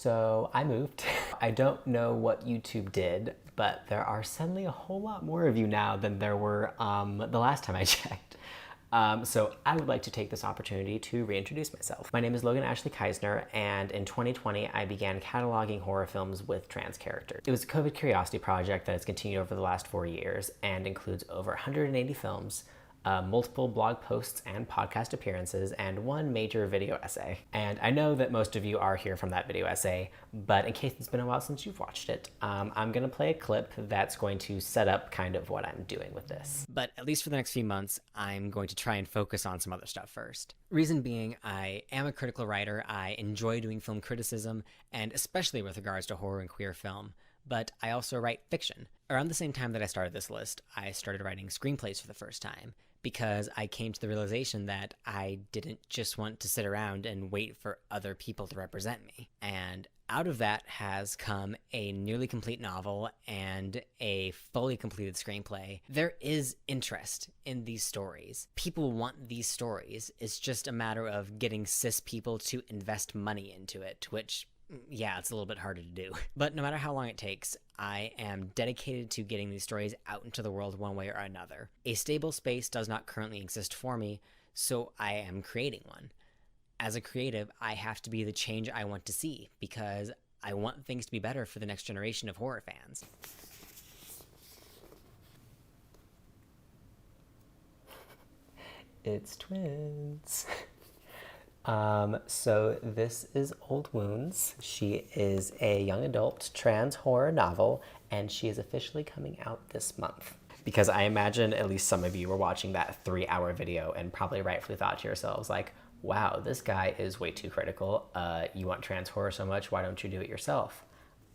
So I moved. I don't know what YouTube did, but there are suddenly a whole lot more of you now than there were the last time I checked. So I would like to take this opportunity to reintroduce myself. My name is Logan-Ashley, and in 2020 I began cataloging horror films with trans characters. It was a COVID curiosity project that has continued over the last 4 years and includes over 180 films, multiple blog posts and podcast appearances, and one major video essay. And I know that most of you are here from that video essay, but in case it's been a while since you've watched it, I'm gonna play a clip that's going to set up kind of what I'm doing with this. But at least for the next few months, I'm going to try and focus on some other stuff first. Reason being, I am a critical writer, I enjoy doing film criticism, and especially with regards to horror and queer film. But I also write fiction. Around the same time that I started this list, I started writing screenplays for the first time, because I came to the realization that I didn't just want to sit around and wait for other people to represent me. And out of that has come a nearly complete novel and a fully completed screenplay. There is interest in these stories. People want these stories. It's just a matter of getting cis people to invest money into it, which, yeah, it's a little bit harder to do. But no matter how long it takes, I am dedicated to getting these stories out into the world one way or another. A stable space does not currently exist for me, so I am creating one. As a creative, I have to be the change I want to see, because I want things to be better for the next generation of horror fans. It's twins. So this is Old Wounds. She is a young adult trans horror novel, and she is officially coming out this month. Because I imagine at least some of you were watching that 3-hour video and probably rightfully thought to yourselves, like, wow, this guy is way too critical. You want trans horror so much, why don't you do it yourself?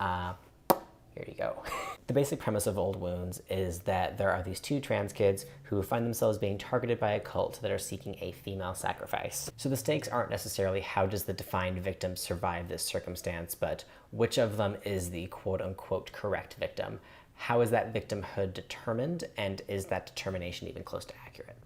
Here you go. The basic premise of Old Wounds is that there are these two trans kids who find themselves being targeted by a cult that are seeking a female sacrifice. So the stakes aren't necessarily how does the defined victim survive this circumstance, but which of them is the quote-unquote correct victim? How is that victimhood determined, and is that determination even close to accurate?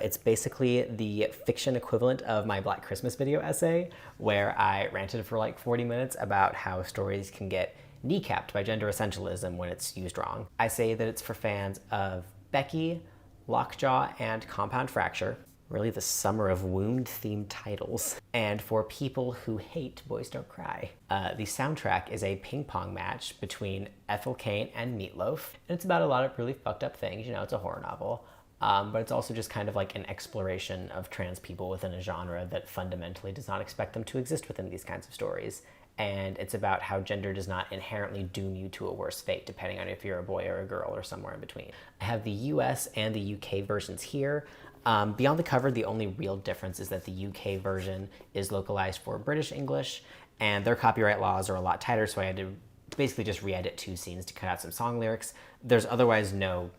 It's basically the fiction equivalent of my Black Christmas video essay, where I ranted for like 40 minutes about how stories can get kneecapped by gender essentialism when it's used wrong. I say that it's for fans of Becky, Lockjaw, and Compound Fracture, really the summer of wound-themed titles, and for people who hate Boys Don't Cry. The soundtrack is a ping-pong match between Ethel Cain and Meatloaf, and it's about a lot of really fucked up things. You know, it's a horror novel. But it's also just kind of like an exploration of trans people within a genre that fundamentally does not expect them to exist within these kinds of stories. And it's about how gender does not inherently doom you to a worse fate, depending on if you're a boy or a girl or somewhere in between. I have the US and the UK versions here. Beyond the cover, the only real difference is that the UK version is localized for British English, and their copyright laws are a lot tighter, so I had to basically just re-edit 2 scenes to cut out some song lyrics. There's otherwise no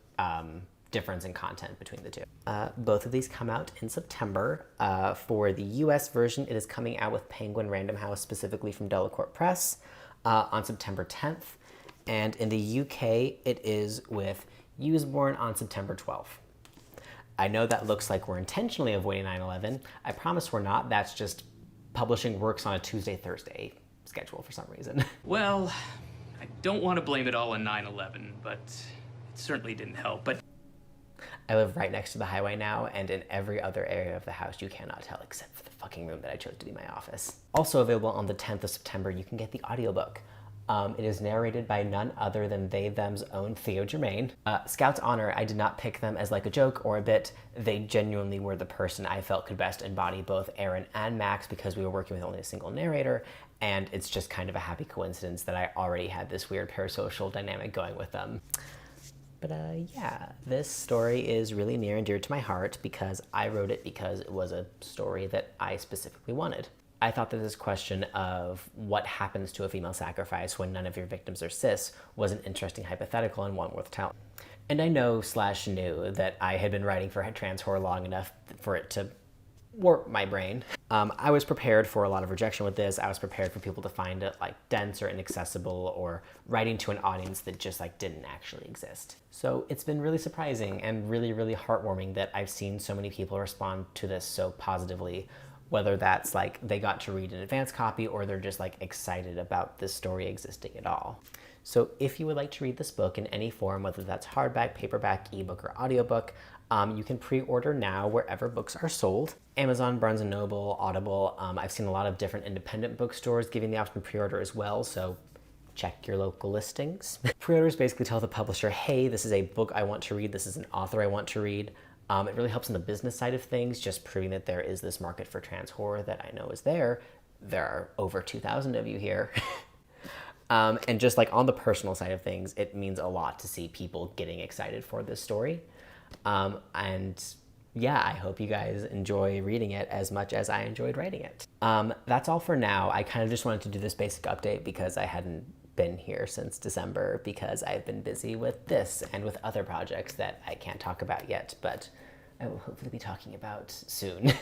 difference in content between the two. Both of these come out in September. For the US version, it is coming out with Penguin Random House, specifically from Delacorte Press, on September 10th. And in the UK, it is with Usborne on September 12th. I know that looks like we're intentionally avoiding 9/11. I promise we're not. That's just publishing works on a Tuesday-Thursday schedule for some reason. Well, I don't want to blame it all on 9/11, but it certainly didn't help. But I live right next to the highway now, and in every other area of the house you cannot tell except for the fucking room that I chose to be my office. Also available on the 10th of September, you can get the audiobook. It is narrated by none other than them's own Theo Germain. Scout's Honor, I did not pick them as like a joke or a bit. They genuinely were the person I felt could best embody both Aaron and Max, because we were working with only a single narrator, and it's just kind of a happy coincidence that I already had this weird parasocial dynamic going with them. But yeah, this story is really near and dear to my heart because I wrote it because it was a story that I specifically wanted. I thought that this question of what happens to a female sacrifice when none of your victims are cis was an interesting hypothetical and one worth telling. And I knew that I had been writing for trans horror long enough for it to warp my brain. I was prepared for a lot of rejection with this. I was prepared for people to find it like dense or inaccessible or writing to an audience that just like didn't actually exist. So it's been really surprising and really, really heartwarming that I've seen so many people respond to this so positively whether that's like they got to read an advance copy or they're just like excited about this story existing at all. So if you would like to read this book in any form, whether that's hardback, paperback, ebook, or audiobook, you can pre-order now wherever books are sold. Amazon, Barnes & Noble, Audible. I've seen a lot of different independent bookstores giving the option to pre-order as well, so check your local listings. Pre-orders basically tell the publisher, hey, this is a book I want to read, this is an author I want to read. It really helps on the business side of things, just proving that there is this market for trans horror that I know is there. There are over 2,000 of you here. And just like on the personal side of things, it means a lot to see people getting excited for this story. And yeah, I hope you guys enjoy reading it as much as I enjoyed writing it. That's all for now. I kind of just wanted to do this basic update because I hadn't been here since December because I've been busy with this and with other projects that I can't talk about yet, but I will hopefully be talking about soon.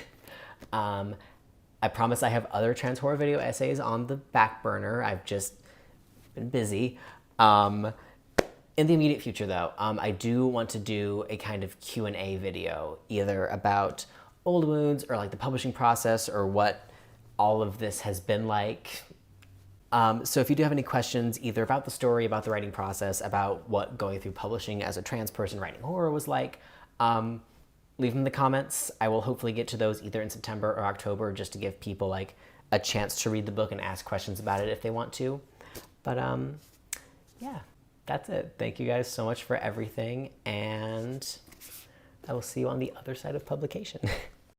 I promise I have other trans horror video essays on the back burner. I've just been busy. In the immediate future though, I do want to do a kind of Q&A video, either about Old Wounds or like the publishing process or what all of this has been like. So if you do have any questions either about the story, about the writing process, about what going through publishing as a trans person writing horror was like, leave them in the comments. I will hopefully get to those either in September or October just to give people like a chance to read the book and ask questions about it if they want to. But yeah, that's it. Thank you guys so much for everything, and I will see you on the other side of publication.